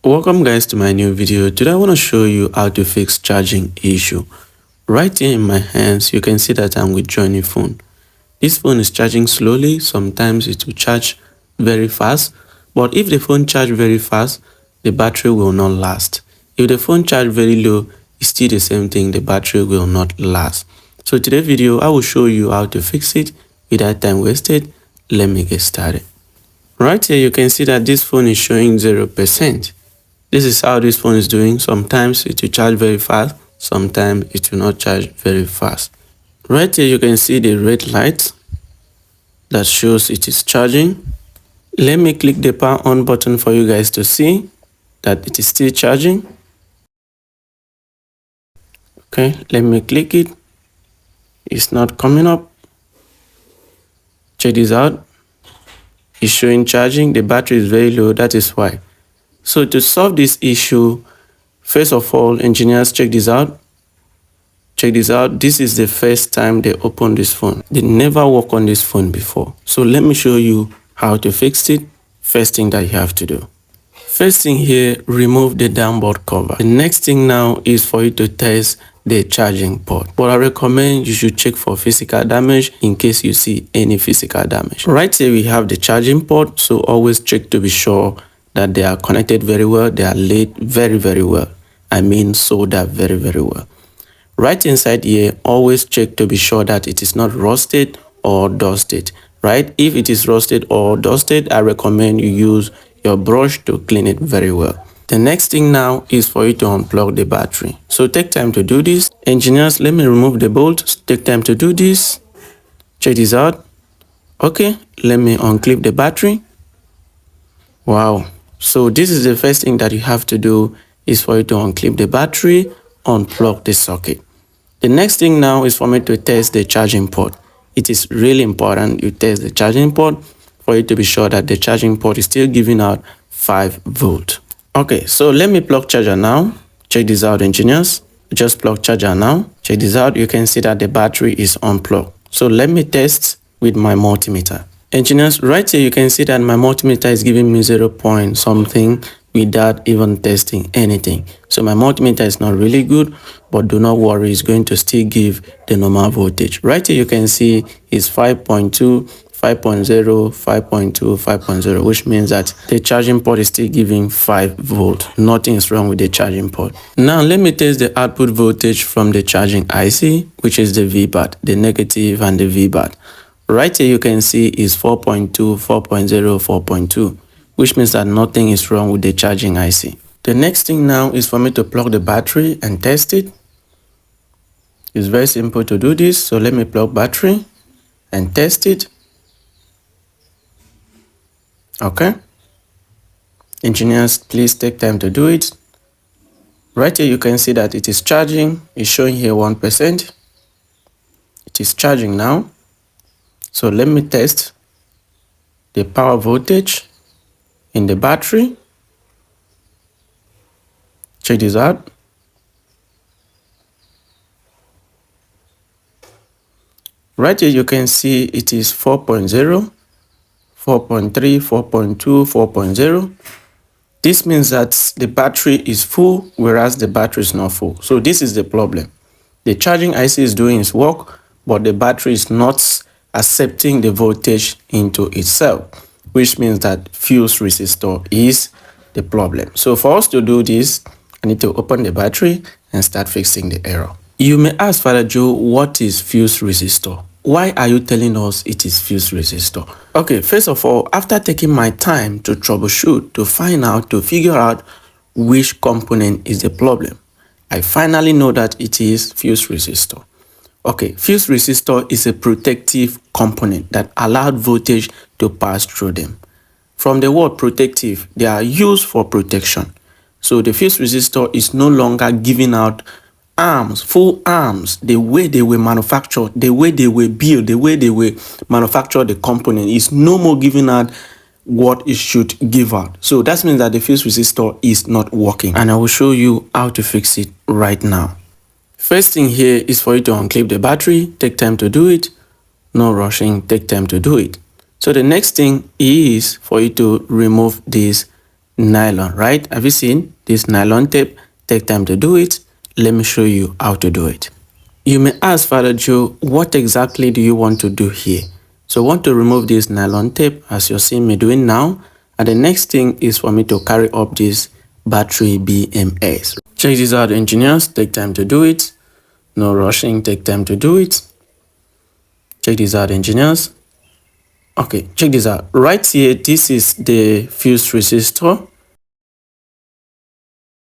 Welcome guys to my new video. Today I want to show you how to fix charging issue. Right here in my hands you can see that I'm with Johnny phone. This phone is charging slowly. Sometimes it will charge very fast, but if the phone charge very fast, the battery will not last. If the phone charge very low, it's still the same thing, the battery will not last. So today's video I will show you how to fix it without time wasted. Let me get started. Right here you can see that this phone is showing 0%. This is how this phone is doing. Sometimes it will charge very fast, sometimes it will not charge very fast. Right here you can see the red light that shows it is charging. Let me click the power on button for you guys to see that it is still charging. Okay, let me click it. It's not coming up. Check this out. It's showing charging. The battery is very low, that is why. So to solve this issue, first of all, engineers, check this out. Check this out. This is the first time they open this phone. They never work on this phone before. So let me show you how to fix it. First thing that you have to do. First thing here, remove the downboard cover. The next thing now is for you to test the charging port. But I recommend you should check for physical damage in case you see any physical damage. Right here we have the charging port. So always check to be sure that they are connected very well, they are laid very well. I mean soldered very well. Right inside here, always check to be sure that it is not rusted or dusted, right? If it is rusted or dusted, I recommend you use your brush to clean it very well. The next thing now is for you to unplug the battery. So take time to do this. Engineers, let me remove the bolt. Take time to do this. Check this out. Okay, let me unclip the battery. Wow. So this is the first thing that you have to do is for you to unclip the battery, unplug the socket. The next thing now is for me to test the charging port. It is really important you test the charging port for you to be sure that the charging port is still giving out 5 volt. Okay, so let me plug charger now. Check this out, engineers. Just plug charger now. Check this out. You can see that the battery is unplugged. So let me test with my multimeter. Engineers, right here you can see that my multimeter is giving me 0 point something without even testing anything. So my multimeter is not really good, but do not worry, it's going to still give the normal voltage. Right here you can see it's 5.2, 5.0, 5.2, 5.0, which means that the charging port is still giving 5 volt. Nothing is wrong with the charging port. Now let me test the output voltage from the charging IC, which is the VBAT, the negative and the VBAT. Right here you can see is 4.2, 4.0, 4.2, which means that nothing is wrong with the charging IC. The next thing now is for me to plug the battery and test it. It's very simple to do this. So let me plug battery and test it. Okay. Engineers, please take time to do it. Right here you can see that it is charging. It's showing here 1%. It is charging now. So let me test the power voltage in the battery. Check this out. Right here you can see it is 4.0, 4.3, 4.2, 4.0. This means that the battery is full, whereas the battery is not full. So this is the problem. The charging IC is doing its work, but the battery is not accepting the voltage into itself, which means that fuse resistor is the problem. So for us to do this, I need to open the battery and start fixing the error. You may ask, Father Joe, what is fuse resistor? Why are you telling us it is fuse resistor? Okay, first of all, after taking my time to troubleshoot, to find out, to figure out which component is the problem, I finally know that it is fuse resistor. Okay, fuse resistor is a protective component that allowed voltage to pass through them. From the word protective, they are used for protection. So the fuse resistor is no longer giving out arms, full arms, the way they were manufactured, the way they were built, the way they were manufactured, the component is no more giving out what it should give out. So that means that the fuse resistor is not working. And I will show you how to fix it right now. First thing here is for you to unclip the battery. Take time to do it. No rushing, take time to do it. So the next thing is for you to remove this nylon, right? Have you seen this nylon tape? Take time to do it. Let me show you how to do it. You may ask, Father Joe, what exactly do you want to do here? So I want to remove this nylon tape as you're seeing me doing now. And the next thing is for me to carry up this battery BMS. Check this out, engineers. Take time to do it. No rushing. Take time to do it. Check this out, engineers. Okay, check this out. Right here, this is the fuse resistor.